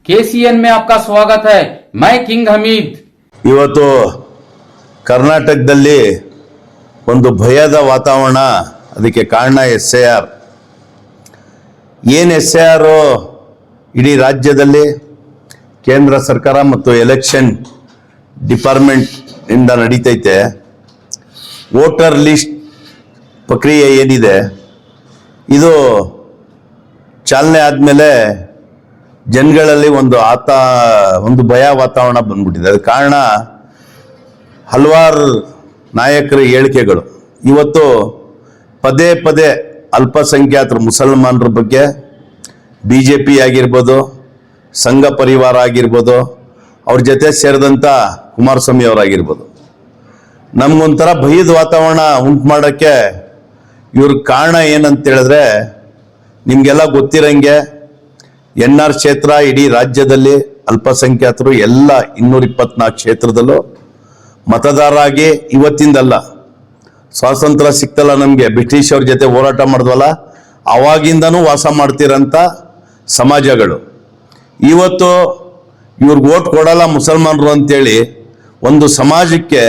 KCN में आपका स्वागत है। मैं किंग हमीद। ಇವತ್ತು ಕರ್ನಾಟಕದಲ್ಲಿ ಒಂದು ಭಯದ ವಾತಾವರಣ, ಅದಕ್ಕೆ ಕಾರಣ SIR. ಏನು SIR ಇಡೀ ರಾಜ್ಯದಲ್ಲಿ ಕೇಂದ್ರ ಸರ್ಕಾರ ಮತ್ತು ಎಲೆಕ್ಷನ್ ಡಿಪಾರ್ಟ್ಮೆಂಟ್ ಇಂದ ನಡೀತೈತೆ. ವೋಟರ್ ಲಿಸ್ಟ್ ಪ್ರಕ್ರಿಯೆ ಏನಿದೆ ಇದು ಚಾಲನೆ ಆದಮೇಲೆ ಜನಗಳಲ್ಲಿ ಒಂದು ಭಯ ವಾತಾವರಣ ಬಂದ್ಬಿಟ್ಟಿದೆ. ಅದಕ್ಕೆ ಕಾರಣ ಹಲವಾರು ನಾಯಕರ ಹೇಳಿಕೆಗಳು. ಇವತ್ತು ಪದೇ ಪದೇ ಅಲ್ಪಸಂಖ್ಯಾತರು ಮುಸಲ್ಮಾನರ ಬಗ್ಗೆ BJP ಆಗಿರ್ಬೋದು, ಸಂಘ ಪರಿವಾರ ಆಗಿರ್ಬೋದು, ಅವ್ರ ಜೊತೆ ಸೇರಿದಂಥ ಕುಮಾರಸ್ವಾಮಿ ಅವರಾಗಿರ್ಬೋದು, ನಮಗೊಂಥರ ಭಯದ ವಾತಾವರಣ ಉಂಟು ಮಾಡೋಕ್ಕೆ ಇವ್ರ ಕಾರಣ ಏನಂತ ಹೇಳಿದ್ರೆ, ನಿಮಗೆಲ್ಲ ಗೊತ್ತಿರಂಗೆ NR ಕ್ಷೇತ್ರ ಇಡೀ ರಾಜ್ಯದಲ್ಲಿ ಅಲ್ಪಸಂಖ್ಯಾತರು ಎಲ್ಲ 224 ಕ್ಷೇತ್ರದಲ್ಲೂ ಮತದಾರರಾಗಿ ಇವತ್ತಿಂದಲ್ಲ, ಸ್ವಾತಂತ್ರ್ಯ ಸಿಕ್ತಲ್ಲ ನಮಗೆ, ಬ್ರಿಟಿಷ್ ಅವ್ರ ಜೊತೆ ಹೋರಾಟ ಮಾಡಿದ್ವಲ್ಲ ಅವಾಗಿಂದನೂ ವಾಸ ಮಾಡ್ತಿರೋಂಥ ಸಮಾಜಗಳು. ಇವತ್ತು ಇವ್ರಿಗೆ ವೋಟ್ ಕೊಡಲ್ಲ ಮುಸಲ್ಮಾನರು ಅಂತೇಳಿ ಒಂದು ಸಮಾಜಕ್ಕೆ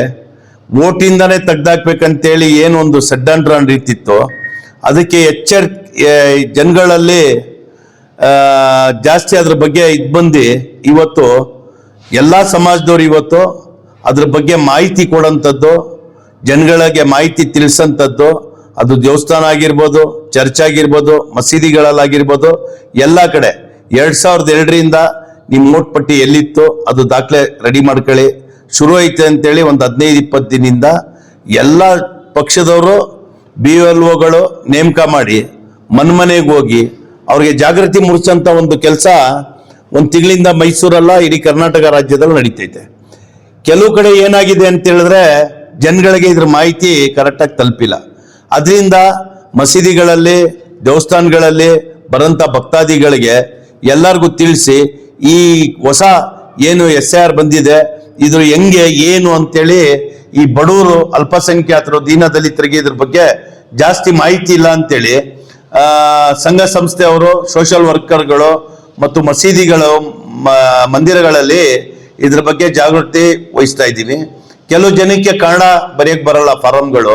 ವೋಟಿಂದನೇ ತೆಗ್ದಾಕ್ಬೇಕಂತೇಳಿ ಏನು ಒಂದು ಸಡ್ಡಂಡ್ರ ರೀತಿತ್ತು, ಅದಕ್ಕೆ ಜನಗಳಲ್ಲಿ ಜಾಸ್ತಿ ಅದ್ರ ಬಗ್ಗೆ ಬಂದು ಇವತ್ತು ಎಲ್ಲ ಸಮಾಜದವ್ರು ಇವತ್ತು ಅದ್ರ ಬಗ್ಗೆ ಮಾಹಿತಿ ಕೊಡೋಂಥದ್ದು, ಜನಗಳಿಗೆ ಮಾಹಿತಿ ತಿಳಿಸೋಂಥದ್ದು, ಅದು ದೇವಸ್ಥಾನ ಆಗಿರ್ಬೋದು, ಚರ್ಚ್ ಆಗಿರ್ಬೋದು, ಮಸೀದಿಗಳಲ್ಲಾಗಿರ್ಬೋದು, ಎಲ್ಲ ಕಡೆ 2002ರಿಂದ ನಿಮ್ಮ ವೋಟ್ ಪಟ್ಟಿ ಎಲ್ಲಿತ್ತು ಅದು ದಾಖಲೆ ರೆಡಿ ಮಾಡ್ಕೊಳ್ಳಿ, ಶುರು ಐತೆ ಅಂತೇಳಿ ಒಂದು 15-20 ದಿನದಿಂದ ಎಲ್ಲ ಪಕ್ಷದವರು BLOಗಳು ನೇಮಕ ಮಾಡಿ ಮನೆಗೆ ಹೋಗಿ ಅವ್ರಿಗೆ ಜಾಗೃತಿ ಮೂಡಿಸೋಂಥ ಒಂದು ಕೆಲಸ ಒಂದು ತಿಂಗಳಿಂದ ಮೈಸೂರಲ್ಲ ಇಡೀ ಕರ್ನಾಟಕ ರಾಜ್ಯದಲ್ಲಿ ನಡೀತೈತೆ. ಕೆಲವು ಕಡೆ ಏನಾಗಿದೆ ಅಂತ ಹೇಳಿದ್ರೆ ಜನಗಳಿಗೆ ಇದ್ರ ಮಾಹಿತಿ ಕರೆಕ್ಟಾಗಿ ತಲುಪಿಲ್ಲ. ಅದರಿಂದ ಮಸೀದಿಗಳಲ್ಲಿ, ದೇವಸ್ಥಾನಗಳಲ್ಲಿ ಬರೋಂಥ ಭಕ್ತಾದಿಗಳಿಗೆ ಎಲ್ಲರಿಗೂ ತಿಳಿಸಿ ಈ ಹೊಸ ಏನು SIR ಬಂದಿದೆ ಇದ್ರ ಹೆಂಗೆ ಏನು ಅಂತೇಳಿ ಈ ಬಡವರು, ಅಲ್ಪಸಂಖ್ಯಾತರು, ದೀನದಲಿತರಿಗೆ ಇದ್ರ ಬಗ್ಗೆ ಜಾಸ್ತಿ ಮಾಹಿತಿ ಇಲ್ಲ ಅಂತೇಳಿ ಸಂಘ ಸಂಸ್ಥೆಯವರು, ಸೋಷಿಯಲ್ ವರ್ಕರ್ಗಳು ಮತ್ತು ಮಸೀದಿಗಳು, ಮಂದಿರಗಳಲ್ಲಿ ಇದ್ರ ಬಗ್ಗೆ ಜಾಗೃತಿ ವಹಿಸ್ತಾ ಇದ್ದೀನಿ. ಕೆಲವು ಜನಕ್ಕೆ ಕನ್ನಡ ಬರೆಯಕ್ಕೆ ಬರಲ್ಲ ಫಾರಮ್ಗಳು,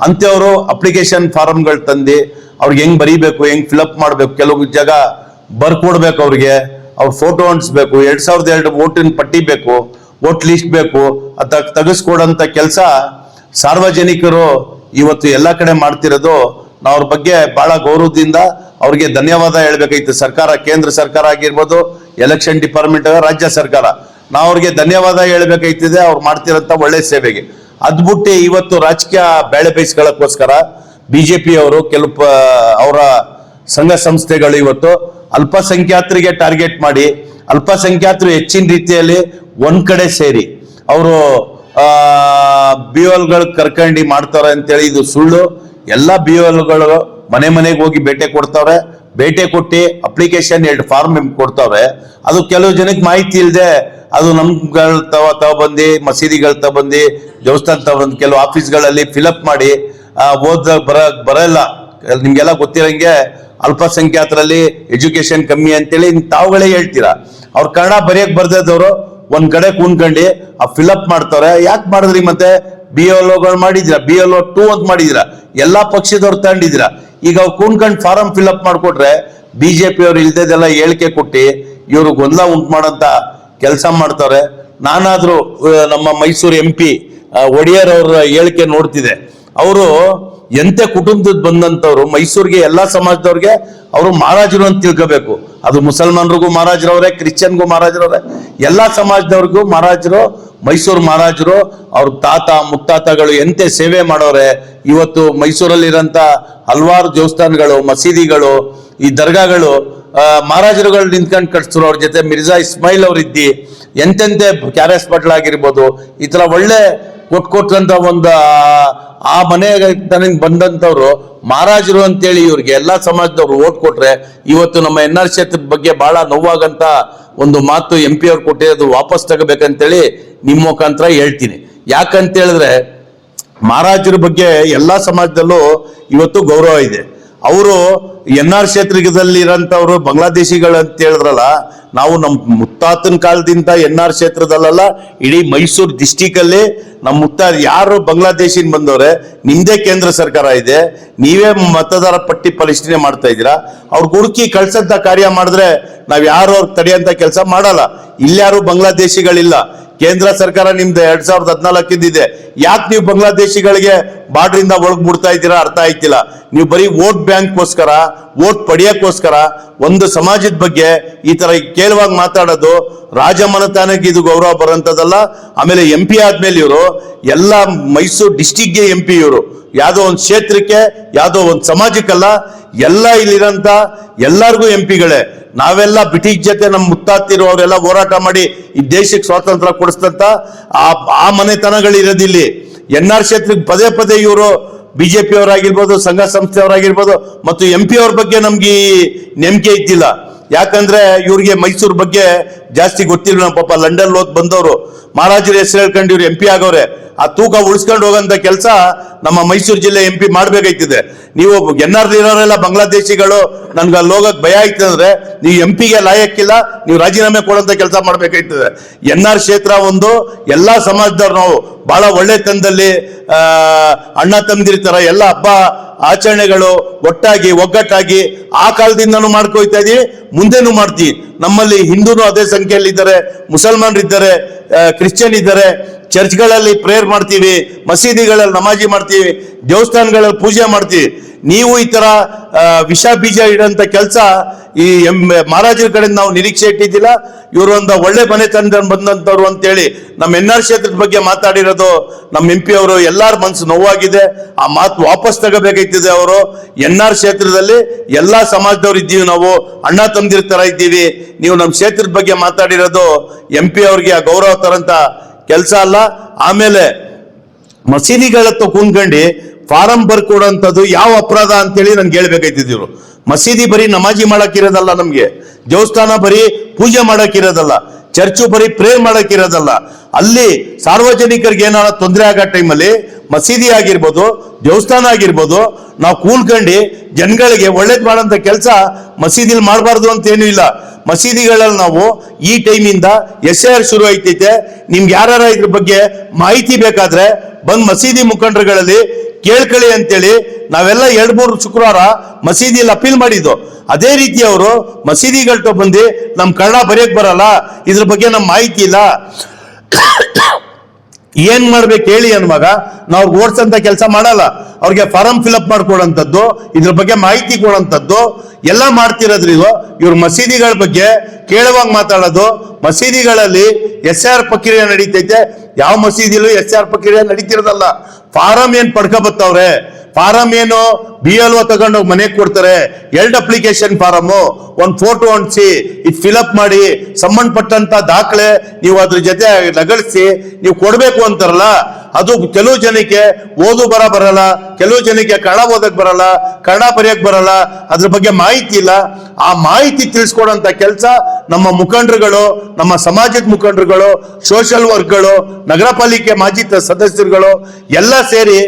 ಅಂಥವರು ಅಪ್ಲಿಕೇಶನ್ ಫಾರಮ್ಗಳು ತಂದು ಅವ್ರಿಗೆ ಹೆಂಗ್ ಬರೀಬೇಕು, ಹೆಂಗ್ ಫಿಲಪ್ ಮಾಡಬೇಕು, ಕೆಲವು ಜಾಗ ಬರ್ಕೊಡ್ಬೇಕು, ಅವ್ರಿಗೆ ಅವ್ರ ಫೋಟೋ ಅಂಟಿಸ್ಬೇಕು, 2002 ವೋಟಿನ ಪಟ್ಟಿ ಬೇಕು, ವೋಟ್ ಲಿಸ್ಟ್ ಬೇಕು, ಅದ ತೆಗೆಸ್ಕೊಡೋಂಥ ಕೆಲಸ ಸಾರ್ವಜನಿಕರು ಇವತ್ತು ಎಲ್ಲ ಕಡೆ ಮಾಡ್ತಿರೋದು. ನಾವು ಅವ್ರ ಬಗ್ಗೆ ಬಹಳ ಗೌರವದಿಂದ ಅವ್ರಿಗೆ ಧನ್ಯವಾದ ಹೇಳ್ಬೇಕಾಯ್ತು. ಸರ್ಕಾರ, ಕೇಂದ್ರ ಸರ್ಕಾರ ಆಗಿರ್ಬೋದು, ಎಲೆಕ್ಷನ್ ಡಿಪಾರ್ಟ್ಮೆಂಟ್, ರಾಜ್ಯ ಸರ್ಕಾರ, ನಾವು ಅವ್ರಿಗೆ ಧನ್ಯವಾದ ಹೇಳ್ಬೇಕಾಯ್ತಿದೆ ಅವ್ರು ಮಾಡ್ತಿರೋಂಥ ಒಳ್ಳೆ ಸೇವೆಗೆ. ಅದ್ಬಿಟ್ಟು ಇವತ್ತು ರಾಜಕೀಯ ಬೇಳೆ ಬೇಯಿಸ್ಕೊಳ್ಳೋಕ್ಕೋಸ್ಕರ BJP ಅವರು ಕೆಲವು ಅವರ ಸಂಘ ಸಂಸ್ಥೆಗಳು ಇವತ್ತು ಅಲ್ಪಸಂಖ್ಯಾತರಿಗೆ ಟಾರ್ಗೆಟ್ ಮಾಡಿ, ಅಲ್ಪಸಂಖ್ಯಾತರು ಹೆಚ್ಚಿನ ರೀತಿಯಲ್ಲಿ ಒಂದ್ ಕಡೆ ಸೇರಿ ಅವರು BLOಗಳು ಕರ್ಕೊಂಡು ಮಾಡ್ತಾರೆ ಅಂತೇಳಿ ಇದು ಸುಳ್ಳು. ಎಲ್ಲ BLOಗಳು ಮನೆಗೆ ಹೋಗಿ ಭೇಟಿ ಕೊಡ್ತಾವ್ರೆ, ಭೇಟಿ ಕೊಟ್ಟು ಅಪ್ಲಿಕೇಶನ್ 2 ಫಾರ್ಮ್ ಕೊಡ್ತಾವೆ. ಅದು ಕೆಲವು ಜನಕ್ಕೆ ಮಾಹಿತಿ ಇಲ್ಲದೆ ಅದು ನಮ್ಗಳ ತಗೊಬಂದು, ಮಸೀದಿಗಳು ತಗೊಬಂದು, ದೇವಸ್ಥಾನ ತಗೊಬಂದು ಕೆಲವು ಆಫೀಸ್ಗಳಲ್ಲಿ ಫಿಲಪ್ ಮಾಡಿ ಬರಲ್ಲ. ನಿಮ್ಗೆಲ್ಲ ಗೊತ್ತಿರಂಗೆ ಅಲ್ಪಸಂಖ್ಯಾತರಲ್ಲಿ ಎಜುಕೇಶನ್ ಕಮ್ಮಿ ಅಂತೇಳಿ ತಾವುಗಳೇ ಹೇಳ್ತೀರಾ. ಅವ್ರ ಕನ್ನಡ ಬರೆಯಕ್ ಬರ್ದದವರು ಒಂದ್ ಕಡೆ ಕೂನ್ಕಂಡು ಆ ಫಿಲಪ್ ಮಾಡ್ತಾರೆ. ಯಾಕೆ ಮಾಡಿದ್ರಿ? ಮತ್ತೆ BLOಗಳು ಮಾಡಿದಿರ, BLO 2 ಅಂತ ಮಾಡಿದಿರ, ಎಲ್ಲಾ ಪಕ್ಷದವ್ರು ತಗೊಂಡಿದ್ದೀರಾ. ಈಗ ಅವ್ರು ಕೂನ್ಕಂಡು ಫಾರಂ ಫಿಲಪ್ ಮಾಡ್ಕೊಟ್ರೆ BJP ಅವ್ರು ಇಲ್ದೆಲ್ಲ ಹೇಳಿಕೆ ಕೊಟ್ಟು ಇವ್ರು ಗೊಂದಲ ಉಂಟು ಮಾಡೋಂತ ಕೆಲಸ ಮಾಡ್ತಾರೆ. ನಾನಾದ್ರೂ ನಮ್ಮ ಮೈಸೂರು MP ಒಡೆಯರ್ ಅವ್ರ ಹೇಳಿಕೆ ನೋಡ್ತಿದೆ. ಅವರು ಎಂತೆ ಕುಟುಂಬದ ಬಂದಂತವ್ರು, ಮೈಸೂರಿಗೆ ಎಲ್ಲಾ ಸಮಾಜದವ್ರಿಗೆ ಅವರು ಮಹಾರಾಜರು ಅಂತ ತಿಳ್ಕೋಬೇಕು. ಅದು ಮುಸಲ್ಮಾನರಿಗೂ ಮಹಾರಾಜರವ್ರೆ, ಕ್ರಿಶ್ಚಿಯನ್ಗೂ ಮಹಾರಾಜರವ್ರೆ, ಎಲ್ಲಾ ಸಮಾಜದವ್ರಿಗೂ ಮಹಾರಾಜರು, ಮೈಸೂರು ಮಹಾರಾಜರು. ಅವ್ರ ತಾತ ಮುತ್ತಾತಗಳು ಎಂತೆ ಸೇವೆ ಮಾಡೋರೆ. ಇವತ್ತು ಮೈಸೂರಲ್ಲಿರೋಂಥ ಹಲವಾರು ದೇವಸ್ಥಾನಗಳು, ಮಸೀದಿಗಳು, ಈ ದರ್ಗಾಗಳು ಮಹಾರಾಜರುಗಳು ನಿಂತ್ಕೊಂಡು ಕಟ್ಸಿದ್ರು. ಅವ್ರ ಜೊತೆ ಮಿರ್ಜಾ ಇಸ್ಮಾಯಿಲ್ ಅವ್ರಿದ್ದಿ, ಎಂತೆಂತೆ KRS ಪಾಟೀಲ್ ಆಗಿರ್ಬೋದು, ಈ ತರ ಒಳ್ಳೆ ಕೊಟ್ಟಂತ ಒಂದು ಆ ಮನೆಗೆ ಬಂದಂತವ್ರು ಮಹಾರಾಜರು ಅಂತೇಳಿ ಇವ್ರಿಗೆ ಎಲ್ಲಾ ಸಮಾಜದವ್ರು ಓಟ್ ಕೊಟ್ರೆ ಇವತ್ತು ನಮ್ಮ NR ಕ್ಷೇತ್ರದ ಬಗ್ಗೆ ಬಹಳ ನೋವಾಗಂತ ಒಂದು ಮಾತು MP ಅವ್ರು ಕೊಟ್ಟಿರೋದು ವಾಪಸ್ ತಗೋಬೇಕಂತೇಳಿ ನಿಮ್ಮ ಮುಖಾಂತರ ಹೇಳ್ತೀನಿ. ಯಾಕಂತ ಹೇಳಿದ್ರೆ ಮಹಾರಾಜರ ಬಗ್ಗೆ ಎಲ್ಲಾ ಸಮಾಜದಲ್ಲೂ ಇವತ್ತು ಗೌರವ ಇದೆ. ಅವರು NR ಕ್ಷೇತ್ರದಲ್ಲಿ ಇರೋಂಥವ್ರು ಬಾಂಗ್ಲಾದೇಶಿಗಳು ಅಂತ ಹೇಳಿದ್ರಲ್ಲ, ನಾವು ನಮ್ಮ ಮುತ್ತಾತನ ಕಾಲದಿಂದ NR ಕ್ಷೇತ್ರದಲ್ಲ, ಇಡೀ ಮೈಸೂರು ಡಿಸ್ಟಿಕ್ ಅಲ್ಲಿ ನಮ್ಮ ಮುತ್ತಾತ ಯಾರು ಬಾಂಗ್ಲಾದೇಶಿನ ಬಂದವ್ರೆ, ನಿಮ್ದೇ ಕೇಂದ್ರ ಸರ್ಕಾರ ಇದೆ, ನೀವೇ ಮತದಾರ ಪಟ್ಟಿ ಪರಿಶೀಲನೆ ಮಾಡ್ತಾ ಇದ್ದೀರಾ. ಅವ್ರಿಗೆ ಹುಡುಕಿ ಕಳ್ಸಂತ ಕಾರ್ಯ ಮಾಡಿದ್ರೆ ನಾವ್ ಯಾರು ಅವ್ರಿಗೆ ತಡೆಯಂತ ಕೆಲಸ ಮಾಡಲ್ಲ. ಇಲ್ಯಾರು ಬಾಂಗ್ಲಾದೇಶಿಗಳಿಲ್ಲ. ಕೇಂದ್ರ ಸರ್ಕಾರ ನಿಮ್ದು 2014 ಇದೆ. ಯಾಕೆ ನೀವು ಬಾಂಗ್ಲಾದೇಶಿಗಳಿಗೆ ಬಾರ್ಡ್ರಿಂದ ಒಳಗ್ ಬಿಡ್ತಾ ಇದ್ದೀರಾ ಅರ್ಥ ಆಯ್ತಿಲ್ಲ. ನೀವು ಬರೀ ವೋಟ್ ಬ್ಯಾಂಕ್ಗೋಸ್ಕರ, ವೋಟ್ ಪಡೆಯಕ್ಕೋಸ್ಕರ ಒಂದು ಸಮಾಜದ ಬಗ್ಗೆ ಈ ತರ ಕೇಳುವಾಗ ಮಾತಾಡೋದು ರಾಜಮನೆತನಕ್ಕೆ ಇದು ಗೌರವ ಬರೋಂಥದ್ದಲ್ಲ. ಆಮೇಲೆ MP ಆದ್ಮೇಲೆ ಇವರು ಎಲ್ಲ ಮೈಸೂರು ಡಿಸ್ಟಿಕ್ಗೆ MP, ಇವರು ಯಾವ್ದೋ ಒಂದು ಕ್ಷೇತ್ರಕ್ಕೆ, ಯಾವ್ದೋ ಒಂದು ಸಮಾಜಕ್ಕಲ್ಲ, ಎಲ್ಲ ಇಲ್ಲಿರಂತ ಎಲ್ಲರಿಗೂ MP ಗಳೇ. ನಾವೆಲ್ಲ ಬ್ರಿಟಿಷ್ ಜೊತೆ ನಮ್ಮ ಮುತ್ತಾತಿರು ಅವರೆಲ್ಲ ಹೋರಾಟ ಮಾಡಿ ಈ ದೇಶಕ್ಕೆ ಸ್ವಾತಂತ್ರ್ಯ ಕೊಡಿಸ್ತಂತ ಆ ಮನೆತನಗಳು ಇರೋದಿಲ್ಲಿ. NR ಕ್ಷೇತ್ರಕ್ಕೆ ಪದೇ ಪದೇ ಇವರು BJP ಅವರಾಗಿರ್ಬೋದು, ಸಂಘ ಸಂಸ್ಥೆಯವರಾಗಿರ್ಬೋದು ಮತ್ತು MP ಅವ್ರ ಬಗ್ಗೆ ನಮ್ಗೆ ನಂಬಿಕೆ ಇದ್ದಿಲ್ಲ. ಯಾಕಂದ್ರೆ ಇವ್ರಿಗೆ ಮೈಸೂರು ಬಗ್ಗೆ ಜಾಸ್ತಿ ಗೊತ್ತಿಲ್ಲ. ನಮ್ಮ ಪಾಪ ಲಂಡನ್ ಓದ್ ಬಂದವರು ಮಹಾರಾಜರ ಹೆಸರು ಹೇಳ್ಕೊಂಡು ಇವ್ರು MP ಆಗವ್ರೆ. ಆ ತೂಕ ಉಳಿಸ್ಕೊಂಡು ಹೋಗಂತ ಕೆಲಸ ನಮ್ಮ ಮೈಸೂರು ಜಿಲ್ಲೆ MP ಮಾಡ್ಬೇಕಾಯ್ತದೆ. ನೀವು NR ಇರೋರೆಲ್ಲ ಬಾಂಗ್ಲಾದೇಶಿಗಳು, ನನ್ಗೆ ಅಲ್ಲಿ ಹೋಗಕ್ ಭಯ ಆಯ್ತಂದ್ರೆ ನೀವು MP ಲಾಯಕ್ಕಿಲ್ಲ, ನೀವು ರಾಜೀನಾಮೆ ಕೊಡೋಂತ ಕೆಲಸ ಮಾಡ್ಬೇಕಾಯ್ತದೆ. NR ಕ್ಷೇತ್ರ ಒಂದು ಎಲ್ಲಾ ಸಮಾಜದವ್ರು ನಾವು ಬಹಳ ಒಳ್ಳೆತನದಲ್ಲಿ ಅಣ್ಣ ತಮ್ಮದಿರ್ತಾರ ಎಲ್ಲ ಹಬ್ಬ ಆಚರಣೆಗಳು ಒಟ್ಟಾಗಿ ಒಗ್ಗಟ್ಟಾಗಿ ಆ ಕಾಲದಿಂದನೂ ಮಾಡ್ಕೊಯ್ತಾ ಇದೀವಿ, ಮುಂದೆನೂ ಮಾಡ್ತೀವಿ. ನಮ್ಮಲ್ಲಿ ಹಿಂದೂನು ಅದೇ ಸಂಖ್ಯೆಯಲ್ಲಿ ಇದ್ದಾರೆ, ಮುಸಲ್ಮಾನರು ಇದ್ದಾರೆ, ಕ್ರಿಶ್ಚಿಯನ್ ಇದ್ದಾರೆ. ಚರ್ಚ್ಗಳಲ್ಲಿ ಪ್ರೇಯರ್ ಮಾಡ್ತೀವಿ, ಮಸೀದಿಗಳಲ್ಲಿ ನಮಾಜಿ ಮಾಡ್ತೀವಿ, ದೇವಸ್ಥಾನಗಳಲ್ಲಿ ಪೂಜೆ ಮಾಡ್ತೀವಿ. ನೀವು ಈ ತರ ವಿಷ ಬೀಜ ಇಡಂತ ಕೆಲಸ ಈ ಮಹಾರಾಜರ ಕಡೆಯಿಂದ ನಾವು ನಿರೀಕ್ಷೆ ಇಟ್ಟಿದ್ದಿಲ್ಲ. ಇವರು ಒಂದು ಒಳ್ಳೆ ಮನೆತನದಿಂದ ಬಂದಂತವ್ರು ಅಂತೇಳಿ ನಮ್ಮ NR ಕ್ಷೇತ್ರದ ಬಗ್ಗೆ ಮಾತಾಡಿರೋದು ನಮ್ಮ MP ಅವರು ಎಲ್ಲಾರ ಮನಸ್ಸು ನೋವಾಗಿದೆ. ಆ ಮಾತು ವಾಪಸ್ ತಗೋಬೇಕಾಯ್ತದೆ. ಅವರು NR ಕ್ಷೇತ್ರದಲ್ಲಿ ಎಲ್ಲಾ ಸಮಾಜದವ್ರು ಇದ್ದೀವಿ, ನಾವು ಅಣ್ಣ ತಮ್ಮದಿರ ತರ ಇದ್ದೀವಿ. ನೀವು ನಮ್ಮ ಕ್ಷೇತ್ರದ ಬಗ್ಗೆ ಮಾತಾಡಿರೋದು MP ಅವ್ರಿಗೆ ಆ ಗೌರವ ತರಂತ ಕೆಲಸ ಅಲ್ಲ. ಆಮೇಲೆ ಮಸೀದಿಗಳತ್ತ ಕುಂದ್ಕಂಡು ಫಾರಂ ಬರ್ಕೊಡೋಂಥದ್ದು ಯಾವ ಅಪರಾಧ ಅಂತೇಳಿ ನನ್ಗೆ ಹೇಳ್ಬೇಕಾಯ್ತಿದ್ರು. ಮಸೀದಿ ಬರೀ ನಮಾಜಿ ಮಾಡಕ್ಕಿರೋದಲ್ಲ, ನಮ್ಗೆ ದೇವಸ್ಥಾನ ಬರೀ ಪೂಜೆ ಮಾಡಕ್ಕಿರೋದಲ್ಲ, ಚರ್ಚು ಬರೀ ಪ್ರೇಯರ್ ಮಾಡಕ್ಕಿರೋದಲ್ಲ. ಅಲ್ಲಿ ಸಾರ್ವಜನಿಕರಿಗೆ ಏನಾರ ತೊಂದರೆ ಆಗೋ ಟೈಮಲ್ಲಿ ಮಸೀದಿ ಆಗಿರ್ಬೋದು, ದೇವಸ್ಥಾನ ಆಗಿರ್ಬೋದು, ನಾವು ಕೂಲ್ಕಂಡು ಜನಗಳಿಗೆ ಒಳ್ಳೇದ್ ಮಾಡೋಂಥ ಕೆಲಸ ಮಸೀದಿಲಿ ಮಾಡಬಾರ್ದು ಅಂತ ಏನೂ ಇಲ್ಲ. ಮಸೀದಿಗಳಲ್ಲಿ ನಾವು ಈ ಟೈಮಿಂದ SIR ಶುರು ಐತೈತೆ. ನಿಮ್ಗೆ ಯಾರ ಇದ್ರ ಬಗ್ಗೆ ಮಾಹಿತಿ ಬೇಕಾದ್ರೆ ಬಂದ್ ಮಸೀದಿ ಮುಖಂಡರುಗಳಲ್ಲಿ ಕೇಳ್ಕೊಳ್ಳಿ ಅಂತೇಳಿ ನಾವೆಲ್ಲ 2-3 ಶುಕ್ರವಾರ ಮಸೀದಿಯಲ್ಲಿ ಅಪೀಲ್ ಮಾಡಿದ್ದು. ಅದೇ ರೀತಿ ಅವರು ಮಸೀದಿಗಳ್ಟು ಬಂದು ನಮ್ ಕನ್ನಡ ಬರೆಯಕ್ ಬರಲ್ಲ, ಇದ್ರ ಬಗ್ಗೆ ನಮ್ ಮಾಹಿತಿ ಇಲ್ಲ, ಏನ್ ಮಾಡ್ಬೇಕು ಹೇಳಿ ಅನ್ನುವಾಗ ನಾವು ಓಡ್ಸಂತ ಕೆಲಸ ಮಾಡಲ್ಲ. ಅವ್ರಿಗೆ ಫಾರಂ ಫಿಲ್ಅಪ್ ಮಾಡ್ಕೊಡೋಂಥದ್ದು, ಇದ್ರ ಬಗ್ಗೆ ಮಾಹಿತಿ ಕೊಡೋಂಥದ್ದು ಎಲ್ಲ ಮಾಡ್ತಿರೋದ್ರಿಂದ ಇವ್ರ ಮಸೀದಿಗಳ ಬಗ್ಗೆ ಕೇಳುವಾಗ ಮಾತಾಡೋದು. ಮಸೀದಿಗಳಲ್ಲಿ SIR ಪ್ರಕ್ರಿಯೆ ನಡೀತೈತೆ, ಯಾವ ಮಸೀದಿಲೂ SIR ಪ್ರಕ್ರಿಯೆ ನಡೀತಿರೋದಲ್ಲ. ಫಾರಂ ಏನ್ ಪಡ್ಕೊಬತ್ತವ್ರೆ, ಫಾರಂ ಏನು BLO ತಗೊಂಡು ಮನೆಗೆ ಕೊಡ್ತಾರೆ. 2 ಅಪ್ಲಿಕೇಶನ್ ಫಾರಮು, ಒಂದು ಫೋಟೋ ಅಂಟಿಸಿ ಇದು ಫಿಲಪ್ ಮಾಡಿ ಸಂಬಂಧಪಟ್ಟಂತ ದಾಖಲೆ ನೀವು ಅದ್ರ ಜೊತೆ ನಗಡಿಸಿ ನೀವು ಕೊಡ್ಬೇಕು ಅಂತಾರಲ್ಲ. ಅದು ಕೆಲವು ಜನಕ್ಕೆ ಓದು ಬರಲ್ಲ, ಕೆಲವು ಜನಕ್ಕೆ ಕನ್ನಡ ಓದಕ್ ಬರಲ್ಲ, ಕನ್ನಡ ಬರೆಯಕ್ ಬರಲ್ಲ, ಅದ್ರ ಬಗ್ಗೆ ಮಾಹಿತಿ ಇಲ್ಲ. ಆ ಮಾಹಿತಿ ತಿಳಿಸ್ಕೊಡಂತ ಕೆಲಸ ನಮ್ಮ ಮುಖಂಡರುಗಳು, ನಮ್ಮ ಸಮಾಜದ ಮುಖಂಡರುಗಳು, ಸೋಷಿಯಲ್ ವರ್ಕ್ಗಳು, ನಗರ ಪಾಲಿಕೆ ಮಾಜಿ ಸದಸ್ಯರುಗಳು ಎಲ್ಲ ಸೇರಿ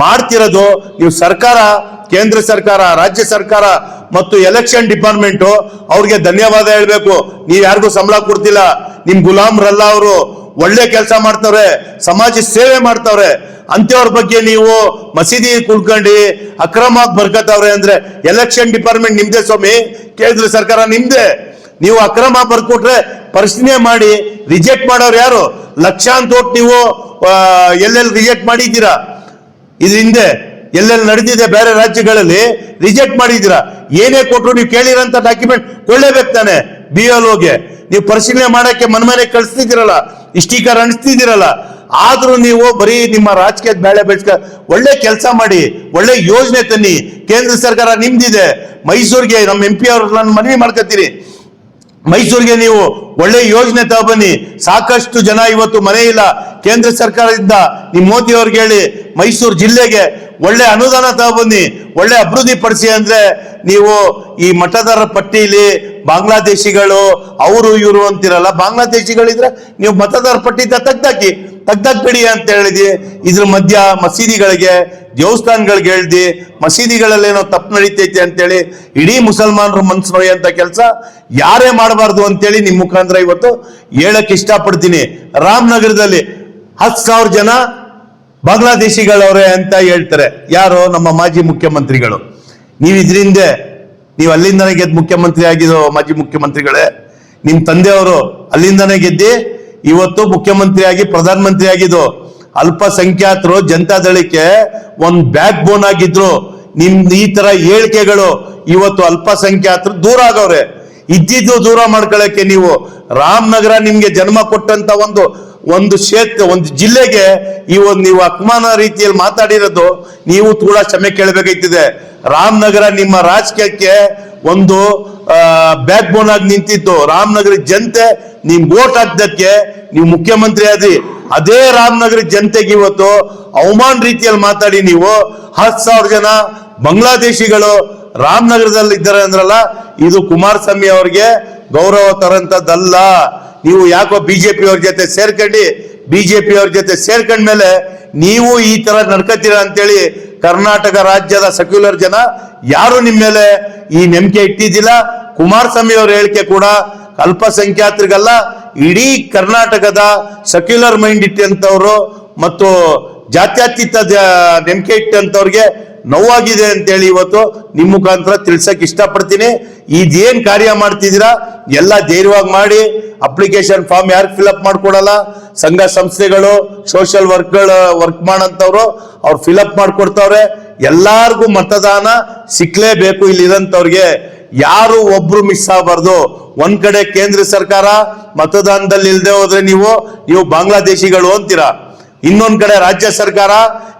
ಮಾಡ್ತಿರೋದು. ನೀವು ಸರ್ಕಾರ, ಕೇಂದ್ರ ಸರ್ಕಾರ, ರಾಜ್ಯ ಸರ್ಕಾರ ಮತ್ತು ಎಲೆಕ್ಷನ್ ಡಿಪಾರ್ಟ್ಮೆಂಟ್ ಅವ್ರಿಗೆ ಧನ್ಯವಾದ ಹೇಳ್ಬೇಕು. ನೀವ್ ಯಾರಿಗೂ ಸಂಬಳ ಕೊಡ್ತಿಲ್ಲ, ನಿಮ್ ಗುಲಾಮ್ರಲ್ಲ, ಅವರು ಒಳ್ಳೆ ಕೆಲಸ ಮಾಡ್ತವ್ರೆ, ಸಮಾಜ ಸೇವೆ ಮಾಡ್ತವ್ರೆ. ಅಂತವ್ರ ಬಗ್ಗೆ ನೀವು ಮಸೀದಿ ಕುಳ್ಕೊಂಡು ಅಕ್ರಮವಾಗಿ ಬರ್ಕತ್ತವ್ರೆ ಅಂದ್ರೆ ಎಲೆಕ್ಷನ್ ಡಿಪಾರ್ಟ್ಮೆಂಟ್ ನಿಮ್ದೇ ಸ್ವಾಮಿ, ಕೇಂದ್ರ ಸರ್ಕಾರ ನಿಮ್ದೇ. ನೀವು ಅಕ್ರಮ ಬರ್ಕೊಟ್ರೆ ಪರಿಶೀಲನೆ ಮಾಡಿ ರಿಜೆಕ್ಟ್ ಮಾಡೋರು ಯಾರು? ಲಕ್ಷಾಂತರ ಓಟ್ ನೀವು ಎಲ್ಲೆಲ್ಲಿ ರಿಜೆಕ್ಟ್ ಮಾಡಿದ್ದೀರಾ, ಇದ್ರ ಹಿಂದೆ ಎಲ್ಲೆಲ್ಲಿ ನಡೆದಿದೆ ಬೇರೆ ರಾಜ್ಯಗಳಲ್ಲಿ ರಿಜೆಕ್ಟ್ ಮಾಡಿದ್ದೀರಾ. ಏನೇ ಕೊಟ್ಟರು ನೀವು ಕೇಳಿರೋಂಥ ಡಾಕ್ಯುಮೆಂಟ್ ಕೊಳ್ಳೇಬೇಕು ತಾನೆ. BLOಗೆ ನೀವು ಪರಿಶೀಲನೆ ಮಾಡಕ್ಕೆ ಮನೆ ಕಳಿಸ್ತಿದ್ದೀರಲ್ಲ, ಸ್ಟಿಕರ್ ಅಂಟಿಸ್ತಿದ್ದೀರಲ್ಲ. ಆದ್ರೂ ನೀವು ಬರೀ ನಿಮ್ಮ ರಾಜಕೀಯದ ಬೇಳೆ ಬೆಳೆಸ್ಕ ಒಳ್ಳೆ ಕೆಲಸ ಮಾಡಿ, ಒಳ್ಳೆ ಯೋಜನೆ ತನ್ನಿ. ಕೇಂದ್ರ ಸರ್ಕಾರ ನಿಮ್ದಿದೆ. ಮೈಸೂರಿಗೆ ನಮ್ಮ MP ಅವ್ರು ನಾನು ಮನವಿ ಮಾಡ್ಕೊತೀನಿ, ಮೈಸೂರಿಗೆ ನೀವು ಒಳ್ಳೆ ಯೋಜನೆ ತಗೊಬನ್ನಿ. ಸಾಕಷ್ಟು ಜನ ಇವತ್ತು ಮನೆ ಇಲ್ಲ. ಕೇಂದ್ರ ಸರ್ಕಾರದಿಂದ ನಿಮ್ ಮೋದಿ ಅವ್ರಿಗೆ ಹೇಳಿ ಮೈಸೂರು ಜಿಲ್ಲೆಗೆ ಒಳ್ಳೆ ಅನುದಾನ ತಗೊಬನ್ನಿ, ಒಳ್ಳೆ ಅಭಿವೃದ್ಧಿ ಪಡಿಸಿ. ಅಂದ್ರೆ ನೀವು ಈ ಮತದಾರರ ಪಟ್ಟಿಲಿ ಬಾಂಗ್ಲಾದೇಶಿಗಳು ಅವರು ಇವರು ಅಂತಿರಲ್ಲ. ಬಾಂಗ್ಲಾದೇಶಿಗಳಿದ್ರೆ ನೀವು ಮತದಾರರ ಪಟ್ಟಿ ತೆಗ್ದಾಕಿ, ತೆಗ್ದಾಕ್ಬಿಡಿ ಅಂತ ಹೇಳಿದಿ. ಇದ್ರ ಮಧ್ಯ ಮಸೀದಿಗಳಿಗೆ ದೇವಸ್ಥಾನಗಳಿಗೆ ಹೇಳ್ದಿ ಮಸೀದಿಗಳಲ್ಲೇನೋ ತಪ್ಪು ನಡೀತೈತೆ ಅಂತೇಳಿ ಇಡೀ ಮುಸಲ್ಮಾನರು ಮನ್ಸು ನೋಯ್ಯಂತ ಕೆಲಸ ಯಾರೇ ಮಾಡಬಾರ್ದು ಅಂತೇಳಿ ನಿಮ್ ಮುಖಾಂತರ ಇವತ್ತು ಹೇಳಕ್ ಇಷ್ಟಪಡ್ತೀನಿ. ರಾಮನಗರದಲ್ಲಿ 10,000 ಜನ ಬಾಂಗ್ಲಾದೇಶಿಗಳವ್ರೆ ಅಂತ ಹೇಳ್ತಾರೆ. ಯಾರು? ನಮ್ಮ ಮಾಜಿ ಮುಖ್ಯಮಂತ್ರಿಗಳು. ನೀವು ಇದರಿಂದ ನೀವು ಅಲ್ಲಿಂದನೇ ಗೆದ್ದು ಮುಖ್ಯಮಂತ್ರಿ ಆಗಿದ್ದು ಮಾಜಿ ಮುಖ್ಯಮಂತ್ರಿಗಳೇ. ನಿಮ್ ತಂದೆಯವರು ಅಲ್ಲಿಂದನೇ ಗೆದ್ದಿ ಇವತ್ತು ಮುಖ್ಯಮಂತ್ರಿ ಆಗಿ ಪ್ರಧಾನಮಂತ್ರಿ ಆಗಿದ್ದು. ಅಲ್ಪಸಂಖ್ಯಾತರು ಜನತಾದಳಕ್ಕೆ ಒಂದ್ ಬ್ಯಾಕ್ ಬೋನ್ ಆಗಿದ್ರು. ನಿಮ್ ಈ ತರ ಹೇಳಿಕೆಗಳು ಇವತ್ತು ಅಲ್ಪಸಂಖ್ಯಾತರು ದೂರ ಆಗವ್ರೆ. ಇದ್ದಿದ್ದು ದೂರ ಮಾಡ್ಕೊಳ್ಳಕ್ಕೆ ನೀವು ರಾಮನಗರ ನಿಮ್ಗೆ ಜನ್ಮ ಕೊಟ್ಟಂತ ಒಂದು ಕ್ಷೇತ್ರ, ಒಂದು ಜಿಲ್ಲೆಗೆ ನೀವು ಅಪಮಾನ ರೀತಿಯಲ್ಲಿ ಮಾತಾಡಿರೋದು ನೀವು ಕೂಡ ಕ್ಷಮೆ ಕೇಳಬೇಕಾಯ್ತಿದೆ. ರಾಮನಗರ ನಿಮ್ಮ ರಾಜಕೀಯಕ್ಕೆ ಒಂದು ಬ್ಯಾಕ್ ಬೋನ್ ಆಗಿ ನಿಂತಿತ್ತು. ರಾಮನಗರ ಜನತೆ ನಿಮ್ ವೋಟ್ ಹಾಕ್ದಕ್ಕೆ ನೀವು ಮುಖ್ಯಮಂತ್ರಿ ಆದ್ರಿ. ಅದೇ ರಾಮನಗರ ಜನತೆಗೆ ಇವತ್ತು ಅವಮಾನ ರೀತಿಯಲ್ಲಿ ಮಾತಾಡಿ ನೀವು 10,000 ಜನ ಬಾಂಗ್ಲಾದೇಶಿಗಳು ರಾಮನಗರದಲ್ಲಿ ಇದ್ದಾರೆ ಅಂದ್ರಲ್ಲ, ಇದು ಕುಮಾರಸ್ವಾಮಿ ಅವ್ರಿಗೆ ಗೌರವ ತರಂತದ್ದಲ್ಲ. ನೀವು ಯಾಕೋ ಬಿಜೆಪಿ ಅವ್ರ ಜೊತೆ ಸೇರ್ಕೊಂಡ್ಮೇಲೆ ನೀವು ಈ ತರ ನಡ್ಕತ್ತೀರ ಅಂತೇಳಿ ಕರ್ನಾಟಕ ರಾಜ್ಯದ ಸೆಕ್ಯುಲರ್ ಜನ ಯಾರು ನಿಮ್ಮ ಮೇಲೆ ಈ ನಂಬಿಕೆ ಇಟ್ಟಿದ್ದಿಲ್ಲ. ಕುಮಾರಸ್ವಾಮಿ ಅವ್ರ ಹೇಳಿಕೆ ಕೂಡ ಅಲ್ಪಸಂಖ್ಯಾತರಿಗಲ್ಲ, ಇಡೀ ಕರ್ನಾಟಕದ ಸೆಕ್ಯುಲರ್ ಮೈಂಡ್ ಇಟ್ಟಂತವ್ರು ಮತ್ತು ಜಾತ್ಯತೀತ ನಂಬಿಕೆ ಇಟ್ಟಂತವ್ರಿಗೆ ನೋವಾಗಿದೆ ಅಂತೇಳಿ ಇವತ್ತು ನಿಮ್ ಮುಖಾಂತರ ತಿಳ್ಸಕ್ ಇಷ್ಟಪಡ್ತೀನಿ. ಇದೇನ್ ಕಾರ್ಯ ಮಾಡ್ತಿದ್ದೀರಾ ಎಲ್ಲ ಧೈರ್ಯವಾಗಿ ಮಾಡಿ. ಅಪ್ಲಿಕೇಶನ್ ಫಾರ್ಮ್ ಯಾರು ಫಿಲ್ಅಪ್ ಮಾಡ್ಕೊಡಲ್ಲ, ಸಂಘ ಸಂಸ್ಥೆಗಳು ಸೋಷಿಯಲ್ ವರ್ಕ್ ಮಾಡಂತವ್ರು ಅವ್ರು ಫಿಲ್ಅಪ್ ಮಾಡ್ಕೊಡ್ತಾವ್ರೆ. ಎಲ್ಲಾರ್ಗು ಮತದಾನ ಸಿಕ್ಲೇಬೇಕು. ಇಲ್ಲಿರಂತವ್ರಿಗೆ ಯಾರು ಒಬ್ರು ಮಿಸ್ ಆಗಬಾರ್ದು. ಒಂದ್ ಕಡೆ ಕೇಂದ್ರ ಸರ್ಕಾರ ಮತದಾನದಲ್ಲಿ ಇಲ್ದೆ ಹೋದ್ರೆ ನೀವು ಬಾಂಗ್ಲಾದೇಶಿಗಳು ಅಂತೀರಾ, ಇನ್ನೊಂದ್ ಕಡೆ ರಾಜ್ಯ ಸರ್ಕಾರ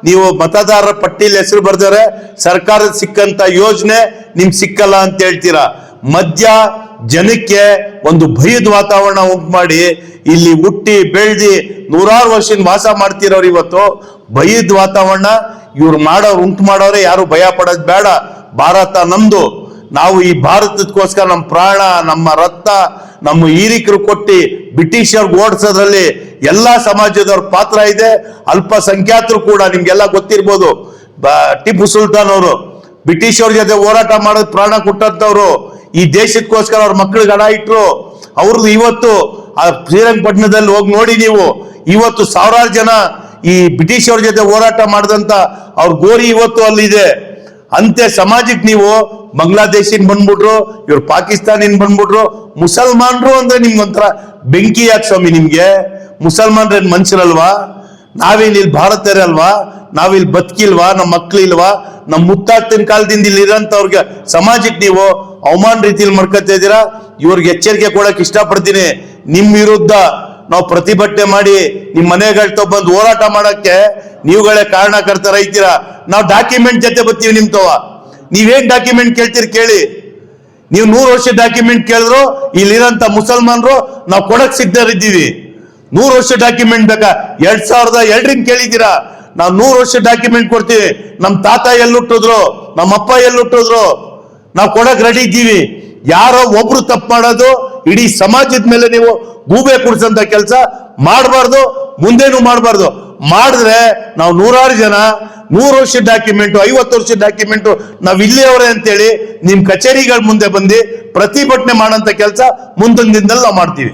ನೀವು ಮತದಾರರ ಪಟ್ಟಿಯಲ್ಲಿ ಹೆಸರು ಬರ್ದವ್ರೆ ಸರ್ಕಾರದ ಸಿಕ್ಕಂತ ಯೋಜನೆ ನಿಮ್ಗೆ ಸಿಕ್ಕಲ್ಲ ಅಂತ ಹೇಳ್ತೀರಾ. ಮಧ್ಯ ಜನಕ್ಕೆ ಒಂದು ಭಯದ ವಾತಾವರಣ ಉಂಟು ಮಾಡಿ ಇಲ್ಲಿ ಹುಟ್ಟಿ ಬೆಳೆದಿ 100 ವರ್ಷದಿಂದ ವಾಸ ಮಾಡ್ತಿರೋರು ಇವತ್ತು ಭಯದ ವಾತಾವರಣ ಇವ್ರು ಉಂಟು ಮಾಡೋರೆ. ಯಾರು ಭಯ ಪಡೋದು ಬೇಡ. ಭಾರತ ನಮ್ದು. ನಾವು ಈ ಭಾರತಕ್ಕೋಸ್ಕರ ನಮ್ಮ ಪ್ರಾಣ, ನಮ್ಮ ರಕ್ತ, ನಮ್ಮ ಹಿರಿಕರು ಕೊಟ್ಟಿ ಬ್ರಿಟಿಷರ್ಗೆ ಓಡಿಸೋದ್ರಲ್ಲಿ ಎಲ್ಲಾ ಸಮಾಜದವ್ರ ಪಾತ್ರ ಇದೆ. ಅಲ್ಪಸಂಖ್ಯಾತರು ಕೂಡ ನಿಮ್ಗೆಲ್ಲ ಗೊತ್ತಿರ್ಬೋದು. ಟಿಪ್ಪು ಸುಲ್ತಾನ್ ಅವರು ಬ್ರಿಟಿಷ್ ಅವ್ರ ಜೊತೆ ಹೋರಾಟ ಮಾಡೋದು ಪ್ರಾಣ ಕೊಟ್ಟಂತವ್ರು. ಈ ದೇಶಕ್ಕೋಸ್ಕರ ಅವ್ರ ಮಕ್ಕಳಿಗೆ ಹಣ ಇಟ್ರು. ಅವ್ರದ್ದು ಇವತ್ತು ಆ ಶ್ರೀರಂಗಪಟ್ಟಣದಲ್ಲಿ ಹೋಗಿ ನೋಡಿ ನೀವು, ಇವತ್ತು ಸಾವಿರಾರು ಜನ ಈ ಬ್ರಿಟಿಷ್ ಅವ್ರ ಜೊತೆ ಹೋರಾಟ ಮಾಡಿದಂತ ಅವ್ರ ಗೋರಿ ಇವತ್ತು ಅಲ್ಲಿದೆ. ಅಂತೆ ಸಮಾಜಕ್ಕೆ ನೀವು ಬಾಂಗ್ಲಾದೇಶಿನ್ ಬಂದ್ಬಿಟ್ರು, ಇವ್ರು ಪಾಕಿಸ್ತಾನಿನ್ ಬಂದ್ಬಿಟ್ರು. ಮುಸಲ್ಮಾನ್ರು ಅಂದ್ರೆ ನಿಮ್ಗೊಂಥರ ಬೆಂಕಿ ಯಾಕೆ ಸ್ವಾಮಿ ನಿಮ್ಗೆ? ಮುಸಲ್ಮಾನ್ರೇನ್ ಮನುಷ್ಯರಲ್ವಾ? ನಾವೇನ್ ಇಲ್ಲಿ ಭಾರತೀಯರೇ ಅಲ್ವಾ? ನಾವಿಲ್ಲಿ ಬದುಕಿಲ್ವಾ? ನಮ್ಮ ಮಕ್ಳಿಲ್ವಾ? ನಮ್ಮ ಮುತ್ತಾತಿನ ಕಾಲದಿಂದ ಇಲ್ಲಿ ಇರೋಂಥವ್ರಿಗೆ ಸಮಾಜಕ್ಕೆ ನೀವು ಅವಮಾನ ರೀತಿಯಲ್ಲಿ ಮಾಡ್ಕೊತಾ ಇದ್ದೀರಾ. ಇವ್ರಿಗೆ ಎಚ್ಚರಿಕೆ ಕೊಡಕ್ ಇಷ್ಟಪಡ್ತೀನಿ. ನಿಮ್ ವಿರುದ್ಧ ನಾವು ಪ್ರತಿಭಟನೆ ಮಾಡಿ ನಿಮ್ ಮನೆಗಳ್ತ ಬಂದು ಹೋರಾಟ ಮಾಡಕ್ಕೆ ನೀವುಗಳೇ ಕಾರಣಕರ್ತರ ಇದ್ದೀರಾ. ನಾವು ಡಾಕ್ಯುಮೆಂಟ್ ಜೊತೆ ಬರ್ತೀವಿ ನಿಮ್ ತವ. ನೀವೇನ್ ಡಾಕ್ಯುಮೆಂಟ್ ಕೇಳ್ತೀರಿ ಕೇಳಿ. ನೀವು 100 ವರ್ಷ ಡಾಕ್ಯುಮೆಂಟ್ ಕೇಳಿದ್ರು ಇಲ್ಲಿರೋಂಥ ಮುಸಲ್ಮಾನರು ನಾವು ಕೊಡಕ್ ಸಿದ್ಧರಿದ್ದೀವಿ. 100 ವರ್ಷ ಡಾಕ್ಯುಮೆಂಟ್ ಬೇಕಾ? 2002ರಿಂದ ಕೇಳಿದ್ದೀರಾ. ನಾವು 100 ವರ್ಷ ಡಾಕ್ಯುಮೆಂಟ್ ಕೊಡ್ತೀವಿ. ನಮ್ ತಾತ ಎಲ್ಲುಟ್ಟಿದ್ರು, ನಮ್ಮ ಅಪ್ಪ ಎಲ್ಲುಟ್ಟಿದ್ರು, ನಾವು ಕೊಡಕ್ ರೆಡಿ ಇದ್ದೀವಿ. ಯಾರೋ ಒಬ್ರು ತಪ್ಪು ಮಾಡೋದು ಇಡೀ ಸಮಾಜದ ಮೇಲೆ ನೀವು ಗೂಬೆ ಕುಡಿಸಂತ ಕೆಲಸ ಮಾಡಬಾರ್ದು, ಮುಂದೇನು ಮಾಡಬಾರ್ದು. ಮಾಡಿದ್ರೆ ನಾವು 100 ಜನ 100 ವರ್ಷದ ಡಾಕ್ಯುಮೆಂಟ್, 50 ವರ್ಷದ ಡಾಕ್ಯುಮೆಂಟ್ ನಾವ್ ಇಲ್ಲಿಯವರೇ ಅಂತೇಳಿ ನಿಮ್ ಕಚೇರಿಗಳ ಮುಂದೆ ಬಂದು ಪ್ರತಿಭಟನೆ ಮಾಡಂತ ಕೆಲಸ ಮುಂದಿನ ದಿನದಲ್ಲಿ ನಾವು ಮಾಡ್ತೀವಿ.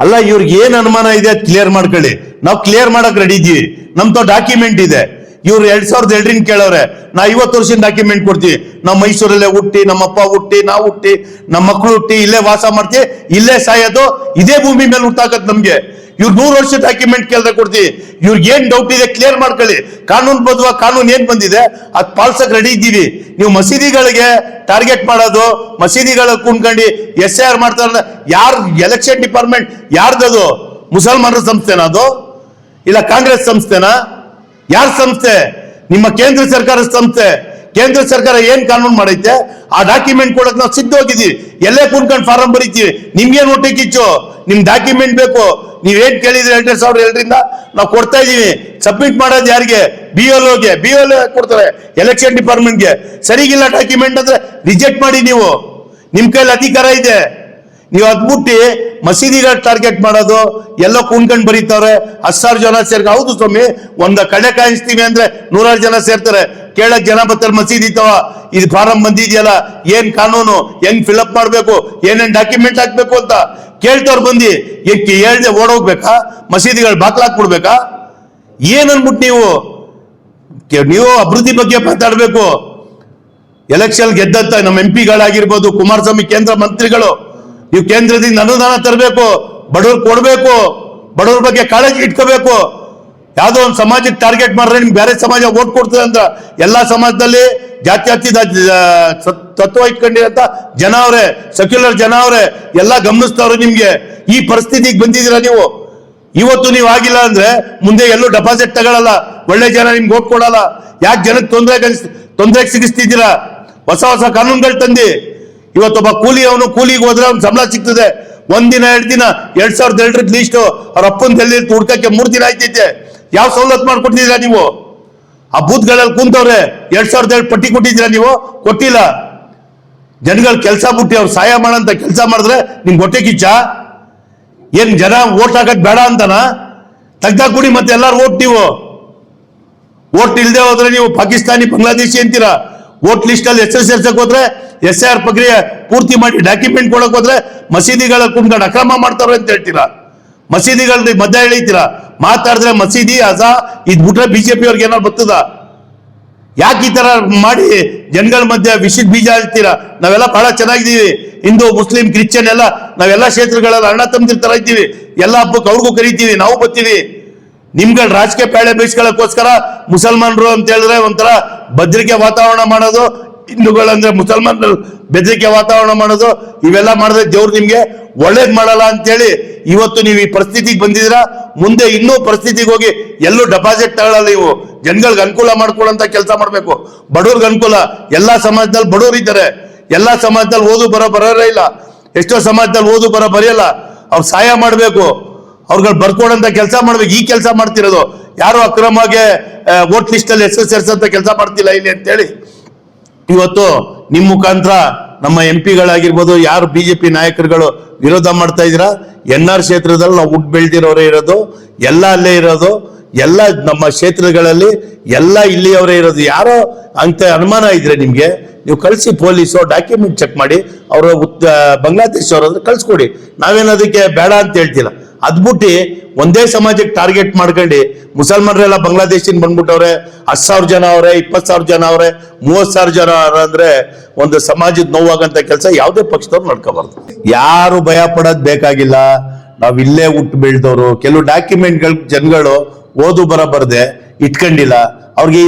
ಅಲ್ಲ, ಇವ್ರಿಗೆ ಏನ್ ಅನುಮಾನ ಇದೆ ಅದು ಕ್ಲಿಯರ್ ಮಾಡ್ಕೊಳ್ಳಿ. ನಾವು ಕ್ಲಿಯರ್ ಮಾಡಕ್ ರೆಡಿ ಇದೀವಿ. ನಮ್ದು ಡಾಕ್ಯುಮೆಂಟ್ ಇದೆ. ಇವ್ರು 2002ರಿಂದ ಕೇಳವ್ರೆ. ನಾ 50 ವರ್ಷದ ಡಾಕ್ಯುಮೆಂಟ್ ಕೊಡ್ತೀವಿ. ನಾವು ಮೈಸೂರಲ್ಲೇ ಹುಟ್ಟಿ, ನಮ್ಮಪ್ಪ ಹುಟ್ಟಿ, ನಾವು ಹುಟ್ಟಿ, ನಮ್ಮ ಮಕ್ಕಳು ಹುಟ್ಟಿ, ಇಲ್ಲೇ ವಾಸ ಮಾಡ್ತೀವಿ, ಇಲ್ಲೇ ಸಾಯೋದು, ಇದೇ ಭೂಮಿ ಮೇಲೆ ಹುಟ್ಟಾಕತ್ ನಮ್ಗೆ. ಇವ್ರು 100 ವರ್ಷದ ಡಾಕ್ಯುಮೆಂಟ್ ಕೇಳಿದ್ರೆ ಕೊಡ್ತೀವಿ. ಇವ್ರಿಗೆ ಏನ್ ಡೌಟ್ ಇದೆ ಕ್ಲಿಯರ್ ಮಾಡ್ಕೊಳ್ಳಿ. ಕಾನೂನು ಬದ್ಧವ ಕಾನೂನು ಏನ್ ಬಂದಿದೆ ಅದ್ ಪಾಲ್ಸಕ್ ರೆಡಿ ಇದ್ದೀವಿ. ನೀವು ಮಸೀದಿಗಳಿಗೆ ಟಾರ್ಗೆಟ್ ಮಾಡೋದು, ಮಸೀದಿಗಳ ಕುಣ್ಕೊಂಡು SIR ಮಾಡ್ತಾರೆ. ಯಾರು ಎಲೆಕ್ಷನ್ ಡಿಪಾರ್ಟ್ಮೆಂಟ್ ಯಾರ್ದದು? ಮುಸಲ್ಮಾನರ ಸಂಸ್ಥೆನಾ ಅದು? ಇಲ್ಲ ಕಾಂಗ್ರೆಸ್ ಸಂಸ್ಥೆನಾ? ಯಾರ ಸಂಸ್ಥೆ? ನಿಮ್ಮ ಕೇಂದ್ರ ಸರ್ಕಾರದ ಸಂಸ್ಥೆ. ಕೇಂದ್ರ ಸರ್ಕಾರ ಏನ್ ಕಾನೂನು ಮಾಡೈತೆ ಆ ಡಾಕ್ಯುಮೆಂಟ್ ಕೊಡಕ್ ನಾವು ಸಿದ್ಧ ಹೋಗಿದ್ದೀವಿ. ಎಲ್ಲೇ ಕುಣ್ಕೊಂಡು ಫಾರಂ ಬರೀತೀವಿ. ನಿಮ್ಗೇನ್ ಹೊಟ್ಟೆ ಕಿಚ್ಚು? ನಿಮ್ ಡಾಕ್ಯುಮೆಂಟ್ ಬೇಕು. ನೀವೇನ್ ಕೇಳಿದ್ರಿ 2002ರಿಂದ ನಾವು ಕೊಡ್ತಾ ಇದೀವಿ. ಸಬ್ಮಿಟ್ ಮಾಡೋದು ಯಾರಿಗೆ? BLOಗೆ. BLO ಕೊಡ್ತಾರೆ ಎಲೆಕ್ಷನ್ ಡಿಪಾರ್ಟ್ಮೆಂಟ್ಗೆ. ಸರಿಗಿಲ್ಲ ಡಾಕ್ಯುಮೆಂಟ್ ಅಂದ್ರೆ ರಿಜೆಕ್ಟ್ ಮಾಡಿ. ನೀವು ನಿಮ್ ಕೈಲಿ ಅಧಿಕಾರ ಇದೆ. ನೀವು ಅದ್ಬಿಟ್ಟು ಮಸೀದಿಗಳ ಟಾರ್ಗೆಟ್ ಮಾಡೋದು ಎಲ್ಲ ಕುಣ್ಕೊಂಡ್ ಬರೀತಾವ್ರೆ. 10,000 ಜನ ಹೌದು ಸ್ವಾಮಿ, ಒಂದ ಕಡೆ ಕಾಯಿಸ್ತೀವಿ ಅಂದ್ರೆ 100 ಜನ ಸೇರ್ತಾರೆ. ಕೇಳಕ್ ಜನ ಬರ್ತಾರೆ, ಮಸೀದಿ ತವ ಇದು ಫಾರಂ ಬಂದಿದ್ಯಲ್ಲ, ಏನ್ ಕಾನೂನು, ಹೆಂಗ್ ಫಿಲಪ್ ಮಾಡ್ಬೇಕು, ಏನೇನ್ ಡಾಕ್ಯುಮೆಂಟ್ ಹಾಕ್ಬೇಕು ಅಂತ ಕೇಳ್ತವ್ರು ಬಂದು ಹೇಳ್ದೆ ಓಡೋಗ್ಬೇಕಾ? ಮಸೀದಿಗಳು ಬಾಕ್ಲಾಕ್ಬಿಡ್ಬೇಕಾ? ಏನ್ ಅನ್ಬಿಟ್ಟು ನೀವು ಅಭಿವೃದ್ಧಿ ಬಗ್ಗೆ ಮಾತಾಡ್ಬೇಕು. ಎಲೆಕ್ಷನ್ ಗೆದ್ದಂತ ನಮ್ಮ MP ಗಳಾಗಿರ್ಬೋದು, ಕುಮಾರಸ್ವಾಮಿ ಕೇಂದ್ರ ಮಂತ್ರಿಗಳು, ನೀವು ಕೇಂದ್ರದಿಂದ ಅನುದಾನ ತರಬೇಕು, ಬಡವ್ರು ಕೊಡ್ಬೇಕು, ಬಡವ್ರ ಬಗ್ಗೆ ಕಾಳಜಿ ಇಟ್ಕೋಬೇಕು. ಯಾವ್ದೋ ಒಂದು ಸಮಾಜಕ್ಕೆ ಟಾರ್ಗೆಟ್ ಮಾಡಿದ್ರೆ ನಿಮ್ಗೆ ಬೇರೆ ಸಮಾಜ ಓಟ್ ಕೊಡ್ತದೆ ಅಂತ ಎಲ್ಲಾ ಸಮಾಜದಲ್ಲಿ ಜಾತ್ಯತೀತ ತತ್ವ ಇಟ್ಕೊಂಡಿರಂತ ಜನ ಅವ್ರೆ, ಸೆಕ್ಯುಲರ್ ಜನ ಅವ್ರೆ, ಎಲ್ಲ ಗಮನಿಸ್ತವ್ರೆ. ನಿಮ್ಗೆ ಈ ಪರಿಸ್ಥಿತಿಗೆ ಬಂದಿದ್ದೀರಾ ನೀವು. ಇವತ್ತು ನೀವು ಆಗಿಲ್ಲ ಅಂದ್ರೆ ಮುಂದೆ ಎಲ್ಲೂ ಡೆಪಾಸಿಟ್ ತಗೊಳ್ಳಲ್ಲ, ಒಳ್ಳೆ ಜನ ನಿಮ್ಗೆ ಓಟ್ ಕೊಡಲ್ಲ. ಯಾಕೆ ಜನಕ್ಕೆ ತೊಂದರೆಗೆ ಸಿಗಿಸ್ತಿದ್ದೀರಾ? ಹೊಸ ಹೊಸ ಕಾನೂನುಗಳು ತಂದಿ ಇವತ್ತೊಬ್ಬ ಅವನು ಕೂಲಿಗೆ ಹೋದ್ರೆ ಅವ್ನು ಸಂಬಳ ಸಿಗ್ತದೆ. ಒಂದಿನ 2 ದಿನ 2002 ಲೀಸ್ಟ್ ಅವ್ರ ಅಪ್ಪನ ಎಲ್ಲಿ ಹುಡ್ಕಕ್ಕೆ 3 ದಿನ ಆಯ್ತೈತೆ. ಯಾವ ಸವಲತ್ತು ಮಾಡ್ಕೊಟ್ಟಿದ್ದೀರಾ ನೀವು? ಆ ಬೂತ್ಗಳಲ್ಲಿ ಕುಂತವ್ರೆ 2002 ಪಟ್ಟಿ ಕೊಟ್ಟಿದ್ದೀರಾ ನೀವು? ಕೊಟ್ಟಿಲ್ಲ. ಜನಗಳು ಕೆಲಸ ಬಿಟ್ಟು ಅವ್ರು ಸಹಾಯ ಮಾಡಂತ ಕೆಲಸ ಮಾಡಿದ್ರೆ ನಿಮ್ಗೆ ಹೊಟ್ಟೆ ಕಿಚ್ಚ? ಏನ್ ಜನ ಓಟ್ ಹಾಕಕ್ ಬೇಡ ಅಂತನಾ? ತೆಗ್ದಾಕ್ಬಿಡಿ ಮತ್ತೆ ಎಲ್ಲಾರು ಓಟ್. ನೀವು ಓಟ್ ಇಲ್ದೆ ಹೋದ್ರೆ ನೀವು ಪಾಕಿಸ್ತಾನಿ ಬಾಂಗ್ಲಾದೇಶಿ ಅಂತೀರಾ. ವೋಟ್ ಲಿಸ್ಟ್ ಅಲ್ಲಿ ಹೆಸರು ಸೇರ್ಸಕ್ ಹೋದ್ರೆ SIR ಪ್ರಕ್ರಿಯೆ ಪೂರ್ತಿ ಮಾಡಿ ಡಾಕ್ಯುಮೆಂಟ್ ಕೊಡಕ್ ಹೋದ್ರೆ ಮಸೀದಿಗಳ ಕುಂಡ್ಕೊಂಡು ಅಕ್ರಮ ಮಾಡ್ತಾವ್ರೆ ಅಂತ ಹೇಳ್ತೀರಾ. ಮಸೀದಿಗಳ ಮಧ್ಯ ಎಳಿತೀರಾ. ಮಾತಾಡಿದ್ರೆ ಮಸೀದಿ ಇದ್ ಬಿಟ್ರೆ ಬಿಜೆಪಿ ಅವ್ರಿಗೆ ಏನಾದ್ರು ಬರ್ತದ? ಯಾಕೆ ಈ ತರ ಮಾಡಿ ಜನಗಳ ಮಧ್ಯೆ ವಿಷದ ಬೀಜ ಹೇಳ್ತೀರಾ? ನಾವೆಲ್ಲ ಬಹಳ ಚೆನ್ನಾಗಿದ್ದೀವಿ, ಹಿಂದೂ ಮುಸ್ಲಿಂ ಕ್ರಿಶ್ಚಿಯನ್ ಎಲ್ಲ ನಾವೆಲ್ಲ ಕ್ಷೇತ್ರಗಳೆಲ್ಲ ಅಣ್ಣ ತಮ್ಮದಿರ ತರ ಇದ್ದೀವಿ. ಎಲ್ಲ ಹಬ್ಬಕ್ಕೆ ಅವ್ರಿಗೂ ಕರಿತೀವಿ, ನಾವು ಬರ್ತೀವಿ. ನಿಮ್ಗಳ ರಾಜಕೀಯ ಪ್ಯಾಳೆ ಬೇಯಿಸ್ಕೊಳ್ಳೋಕ್ಕೋಸ್ಕರ ಮುಸಲ್ಮಾನರು ಅಂತ ಹೇಳಿದ್ರೆ ಒಂಥರ ಭದ್ರಿಕೆ ವಾತಾವರಣ ಮಾಡೋದು, ಹಿಂದೂಗಳಂದ್ರೆ ಮುಸಲ್ಮಾನರು ಬೆದರಿಕೆ ವಾತಾವರಣ ಮಾಡೋದು, ಇವೆಲ್ಲ ಮಾಡಿದ್ರೆ ದೇವ್ರು ನಿಮ್ಗೆ ಒಳ್ಳೇದ್ ಮಾಡಲ್ಲ ಅಂತೇಳಿ ಇವತ್ತು ನೀವು ಈ ಪರಿಸ್ಥಿತಿಗೆ ಬಂದಿದ್ದೀರಾ. ಮುಂದೆ ಇನ್ನೂ ಪರಿಸ್ಥಿತಿಗೆ ಹೋಗಿ ಎಲ್ಲೂ ಡೆಪಾಸಿಟ್ ತಗೊಳ್ಳಲ್ಲ. ನೀವು ಜನಗಳಿಗೆ ಅನುಕೂಲ ಮಾಡ್ಕೊಳ್ಳೋಂತ ಕೆಲಸ ಮಾಡ್ಬೇಕು, ಬಡವ್ರಿಗೆ ಅನುಕೂಲ. ಎಲ್ಲಾ ಸಮಾಜದಲ್ಲಿ ಬಡವ್ರು ಇದ್ದಾರೆ, ಎಲ್ಲಾ ಸಮಾಜದಲ್ಲಿ ಓದು ಬರೋರೇ ಇಲ್ಲ. ಎಷ್ಟೋ ಸಮಾಜದಲ್ಲಿ ಓದು ಬರೆಯಲ್ಲ. ಅವ್ರು ಸಹಾಯ ಮಾಡ್ಬೇಕು, ಅವ್ರುಗಳು ಬರ್ಕೊಡಂತ ಕೆಲಸ ಮಾಡ್ಬೇಕು. ಈ ಕೆಲಸ ಮಾಡ್ತಿರೋದು ಯಾರು ಅಕ್ರಮವಾಗಿ ವೋಟ್ ಲಿಸ್ಟ್ ಅಲ್ಲಿ ಹೆಸರು ಸೇರ್ಸಂತ ಕೆಲಸ ಮಾಡ್ತಿಲ್ಲ ಇಲ್ಲಿ ಅಂತೇಳಿ ಇವತ್ತು ನಿಮ್ ಮುಖಾಂತರ ನಮ್ಮ MP ಗಳಾಗಿರ್ಬೋದು, ಯಾರು ಬಿಜೆಪಿ ನಾಯಕರುಗಳು ವಿರೋಧ ಮಾಡ್ತಾ ಇದ್ದೀರಾ. NR ಕ್ಷೇತ್ರದಲ್ಲಿ ನಾವು ಹುಟ್ಟು ಬೆಳೆದಿರೋರೇ ಇರೋದು, ಎಲ್ಲ ಅಲ್ಲೇ ಇರೋದು, ಎಲ್ಲ ನಮ್ಮ ಕ್ಷೇತ್ರಗಳಲ್ಲಿ ಎಲ್ಲ ಇಲ್ಲಿಯವರೇ ಇರೋದು. ಯಾರೋ ಅಂತ ಅನುಮಾನ ಇದ್ರೆ ನಿಮ್ಗೆ ನೀವು ಕಳಿಸಿ, ಪೊಲೀಸು ಡಾಕ್ಯುಮೆಂಟ್ ಚೆಕ್ ಮಾಡಿ, ಅವರು ಬಾಂಗ್ಲಾದೇಶ ಅವ್ರ ಕಳ್ಸ್ಕೊಡಿ. ನಾವೇನದಕ್ಕೆ ಬೇಡ ಅಂತ ಹೇಳ್ತಿಲ್ಲ. ಅದ್ಬಿಟ್ಟು ಒಂದೇ ಸಮಾಜಕ್ಕೆ ಟಾರ್ಗೆಟ್ ಮಾಡ್ಕೊಂಡು ಮುಸಲ್ಮಾನರೆಲ್ಲ ಬಾಂಗ್ಲಾದೇಶಿನ ಬಂದ್ಬಿಟ್ಟವ್ರೆ. 10,000 ಜನ ಅವ್ರೆ, 20,000 ಜನ ಅವ್ರೆ, 30,000 ಜನ ಅಂದ್ರೆ ಒಂದು ಸಮಾಜದ ನೋವಾಗಂತ ಕೆಲಸ ಯಾವುದೇ ಪಕ್ಷದವ್ರು ನಡ್ಕೋಬಾರ್ದು. ಯಾರು ಭಯ ಪಡೋದ್ ಬೇಕಾಗಿಲ್ಲ. ನಾವ್ ಇಲ್ಲೇ ಹುಟ್ಟು ಬೆಳೆದವರು. ಕೆಲವು ಡಾಕ್ಯುಮೆಂಟ್ಗಳು ಜನಗಳು ಓದು ಬರದೆ ಇಟ್ಕೊಂಡಿಲ್ಲ, ಅವ್ರಿಗೆ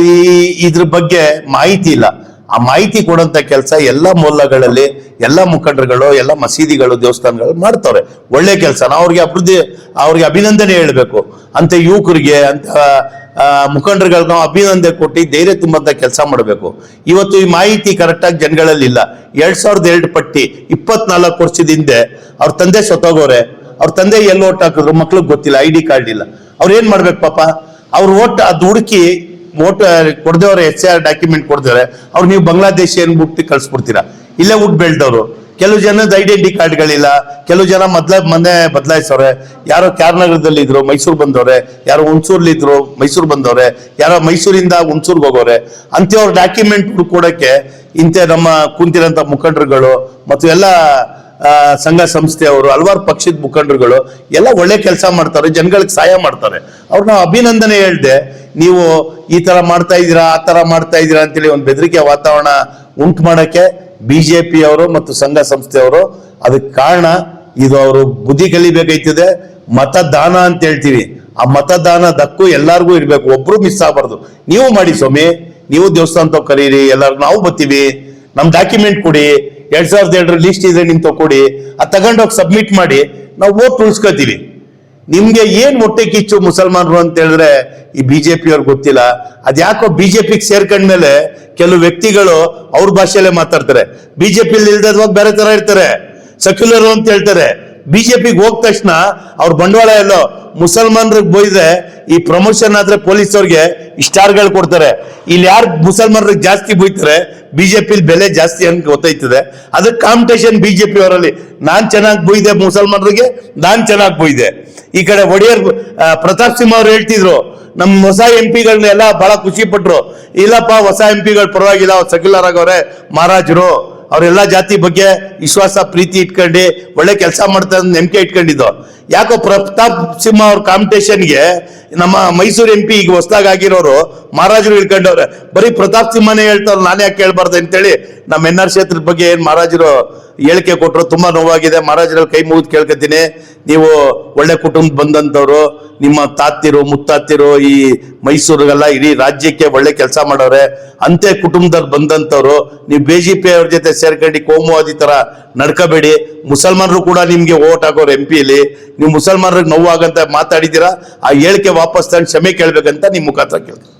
ಇದ್ರ ಬಗ್ಗೆ ಮಾಹಿತಿ ಇಲ್ಲ. ಆ ಮಾಹಿತಿ ಕೊಡಂತ ಕೆಲಸ ಎಲ್ಲ ಮೊಲ್ಲಗಳಲ್ಲಿ ಎಲ್ಲ ಮುಖಂಡರುಗಳು, ಎಲ್ಲ ಮಸೀದಿಗಳು, ದೇವಸ್ಥಾನಗಳು ಮಾಡ್ತವ್ರೆ. ಒಳ್ಳೆ ಕೆಲಸ. ನಾವು ಅವ್ರಿಗೆ ಅಭಿನಂದನೆ ಹೇಳ್ಬೇಕು. ಅಂತ ಯುವಕರಿಗೆ, ಅಂತ ಮುಖಂಡರುಗಳಿಗೆ ನಾವು ಅಭಿನಂದನೆ ಕೊಟ್ಟು ಧೈರ್ಯ ತುಂಬಂತ ಕೆಲಸ ಮಾಡಬೇಕು. ಇವತ್ತು ಈ ಮಾಹಿತಿ ಕರೆಕ್ಟಾಗಿ ಜನಗಳಲ್ಲಿ ಇಲ್ಲ. 2002 ಪಟ್ಟಿ 24 ವರ್ಷದ ಹಿಂದೆ ಅವ್ರ ತಂದೆ ಸತ್ತೋಗೋರೆ. ಅವ್ರ ತಂದೆ ಎಲ್ಲಿ ಓಟ್ ಹಾಕಿದ್ರು ಮಕ್ಳಿಗೆ ಗೊತ್ತಿಲ್ಲ, ID ಕಾರ್ಡ್ ಇಲ್ಲ. ಅವ್ರು ಏನ್ ಮಾಡ್ಬೇಕು ಪಾಪ? ಅವ್ರು ಓಟ್ ಅದು ಹುಡುಕಿ ಓಟ್ ಕೊಡ್ದೇವ್ರೆ, SIR ಡಾಕ್ಯುಮೆಂಟ್ ಕೊಡ್ದೇವ್ರೆ, ಅವ್ರು ನೀವು ಬಾಂಗ್ಲಾದೇಶಿ ಅನ್ಬಿಟ್ಟು ಕಳ್ಸ್ಬಿಡ್ತೀರಾ. ಇಲ್ಲೇ ಹುಟ್ಟು ಬೆಳ್ದವ್ರು. ಕೆಲವು ಜನದ ಐಡೆಂಟಿ ಕಾರ್ಡ್ಗಳಿಲ್ಲ, ಕೆಲವು ಜನ ಮೊನ್ನೆ ಬದಲಾಯಿಸವ್ರೆ. ಯಾರೋ ಕ್ಯಾರ್ನಗರದಲ್ಲಿ ಇದ್ರು, ಮೈಸೂರು ಬಂದವ್ರೆ. ಯಾರೋ ಹುಣಸೂರ್ಲಿ ಇದ್ರು, ಮೈಸೂರು ಬಂದವ್ರೆ. ಯಾರೋ ಮೈಸೂರಿಂದ ಹುಣಸೂರ್ಗೆ ಹೋಗೋರೆ. ಅಂತವ್ರ ಡಾಕ್ಯುಮೆಂಟ್ ಕೊಡಕ್ಕೆ ಇಂಥ ನಮ್ಮ ಕುಂತಿರೋಂಥ ಮುಖಂಡರುಗಳು ಮತ್ತು ಎಲ್ಲ ಸಂಘ ಸಂಸ್ಥೆಯವರು, ಹಲವಾರು ಪಕ್ಷದ ಮುಖಂಡರುಗಳು ಎಲ್ಲ ಒಳ್ಳೆ ಕೆಲಸ ಮಾಡ್ತಾರೆ, ಜನಗಳಿಗೆ ಸಹಾಯ ಮಾಡ್ತಾರೆ. ಅವ್ರನ್ನ ಅಭಿನಂದನೆ ಹೇಳ್ದೆ. ನೀವು ಈ ತರ ಮಾಡ್ತಾ ಇದ್ದೀರಾ, ಆ ತರ ಮಾಡ್ತಾ ಇದ್ದೀರಾ ಅಂತೇಳಿ ಒಂದು ಬೆದರಿಕೆ ವಾತಾವರಣ ಉಂಟು ಮಾಡಕ್ಕೆ ಬಿಜೆಪಿ ಅವರು ಮತ್ತು ಸಂಘ ಸಂಸ್ಥೆಯವರು ಅದಕ್ಕೆ ಕಾರಣ. ಇದು ಅವರು ಬುದ್ಧಿ ಕಲಿಬೇಕಾಯ್ತದೆ. ಮತದಾನ ಅಂತ ಹೇಳ್ತೀವಿ, ಆ ಮತದಾನದಕ್ಕೂ ಎಲ್ಲಾರ್ಗೂ ಇರ್ಬೇಕು, ಒಬ್ರು ಮಿಸ್ ಆಗಬಾರ್ದು. ನೀವು ಮಾಡಿ ಸ್ವಾಮಿ, ನೀವು ದೇವಸ್ಥಾನ ಕರೀರಿ, ಎಲ್ಲಾರು ನಾವು ಬರ್ತೀವಿ. ನಮ್ ಡಾಕ್ಯುಮೆಂಟ್ ಕೊಡಿ, 2002 ಲಿಸ್ಟ್ ಇದ್ರೆ ನಿಮ್ ತಗೊಡಿ, ಅದು ತಗೊಂಡೋಗಿ ಸಬ್ಮಿಟ್ ಮಾಡಿ, ನಾವು ವೋಟ್ ಉಳಿಸ್ಕೊತೀವಿ. ನಿಮ್ಗೆ ಏನ್ ಹೊಟ್ಟೆ ಕಿಚ್ಚು ಮುಸಲ್ಮಾನರು ಅಂತ ಹೇಳಿದ್ರೆ ಈ ಬಿಜೆಪಿ ಅವ್ರಿಗೆ ಗೊತ್ತಿಲ್ಲ. ಅದ್ಯಾಕೋ ಬಿಜೆಪಿಗೆ ಸೇರ್ಕೊಂಡ್ಮೇಲೆ ಕೆಲವು ವ್ಯಕ್ತಿಗಳು ಅವ್ರ ಭಾಷೆಯಲ್ಲೇ ಮಾತಾಡ್ತಾರೆ. ಬಿಜೆಪಿ ಇಲ್ದವಾಗ ಬೇರೆ ತರ ಇರ್ತಾರೆ, ಸೆಕ್ಯುಲರ್ ಅಂತ ಹೇಳ್ತಾರೆ. ಬಿಜೆಪಿಗೆ ಹೋದ ತಕ್ಷಣ ಅವ್ರ ಬಂಡವಾಳ ಎಲ್ಲೋ ಮುಸಲ್ಮಾನರಿಗೆ ಬೈದ್ರೆ ಈ ಪ್ರಮೋಷನ್ ಆದ್ರೆ ಪೊಲೀಸ್ ಅವ್ರಿಗೆ ಸ್ಟಾರ್ಗಳು ಕೊಡ್ತಾರೆ. ಇಲ್ಲಿ ಯಾರು ಮುಸಲ್ಮಾನರಿಗೆ ಜಾಸ್ತಿ ಬೈತಾರೆ ಬಿಜೆಪಿ ಬೆಲೆ ಜಾಸ್ತಿ ಅಂತ ಗೊತ್ತೈತದೆ. ಅದಕ್ಕೆ ಕಾಂಪಿಟೇಷನ್ ಬಿಜೆಪಿ ಅವರಲ್ಲಿ. ನಾನ್ ಚೆನ್ನಾಗಿ ಬೈದೆ ಮುಸಲ್ಮಾನರಿಗೆ, ನಾನ್ ಚೆನ್ನಾಗಿ ಬೈದೆ. ಈ ಕಡೆ ಒಡೆಯರ್ ಪ್ರತಾಪ್ ಸಿಂಹ ಅವ್ರು ಹೇಳ್ತಿದ್ರು ನಮ್ಮ ಹೊಸ MP ಗಳನ್ನೆಲ್ಲ ಬಹಳ ಖುಷಿ ಪಟ್ರು. ಇಲ್ಲಪ್ಪ ಹೊಸ MP ಗಳು ಪರವಾಗಿಲ್ಲ, ಅವ್ರು ಸೆಕ್ಯುಲರ್ ಆಗವ್ರೆ, ಮಹಾರಾಜರು ಅವರೆಲ್ಲ ಜಾತಿ ಬಗ್ಗೆ ವಿಶ್ವಾಸ ಪ್ರೀತಿ ಇಟ್ಕೊಂಡು ಒಳ್ಳೆ ಕೆಲಸ ಮಾಡ್ತಾರೆ ನಂಬಿಕೆ ಇಟ್ಕೊಂಡಿದ್ದು. ಯಾಕೋ ಪ್ರತಾಪ್ ಸಿಂಹ ಅವ್ರ ಕಾಂಪಿಟೇಷನ್ಗೆ ನಮ್ಮ ಮೈಸೂರು MP ಈಗ ಹೊಸದಾಗಿ ಆಗಿರೋರು ಮಹಾರಾಜರು ಇಳ್ಕೊಂಡವ್ರೆ. ಬರೀ ಪ್ರತಾಪ್ ಸಿಂಹನೇ ಹೇಳ್ತಾರ, ನಾನೇ ಯಾಕೆ ಕೇಳ್ಬಾರ್ದು ಅಂತೇಳಿ ನಮ್ಮ NR ಕ್ಷೇತ್ರದ ಬಗ್ಗೆ ಏನ್ ಮಹಾರಾಜರು ಹೇಳಿಕೆ ಕೊಟ್ಟರು. ತುಂಬಾ ನೋವಾಗಿದೆ. ಮಹಾರಾಜರಲ್ಲಿ ಕೈ ಮುಗಿದು ಕೇಳ್ಕೊತೀನಿ, ನೀವು ಒಳ್ಳೆ ಕುಟುಂಬ ಬಂದಂತವ್ರು, ನಿಮ್ಮ ತಾತಿರು ಮುತ್ತಾತಿರು ಈ ಮೈಸೂರಿಗೆಲ್ಲ ಇಡೀ ರಾಜ್ಯಕ್ಕೆ ಒಳ್ಳೆ ಕೆಲಸ ಮಾಡೋರೆ, ಅಂತೆ ಕುಟುಂಬದಲ್ಲಿ ಬಂದಂತವ್ರು. ನೀವು BJP ಅವ್ರ ಜೊತೆ ಸೇರ್ಕೊಂಡು ಕೋಮುವಾದಿ ತರ ನಡ್ಕೋಬೇಡಿ. ಮುಸಲ್ಮಾನರು ಕೂಡ ನಿಮ್ಗೆ ಓಟ್ ಹಾಕೋರು MP ನೀವು ಮುಸಲ್ಮಾನರಿಗೆ ನೋವಾಗಂತ ಮಾತಾಡಿದ್ದೀರಾ. ಆ ಹೇಳಿಕೆ ವಾಪಸ್ ತಂದು ಕ್ಷಮೆ ಕೇಳ್ಬೇಕಂತ ನಿಮ್ ಮುಖಾಂತರ ಕೇಳ್ತೀನಿ.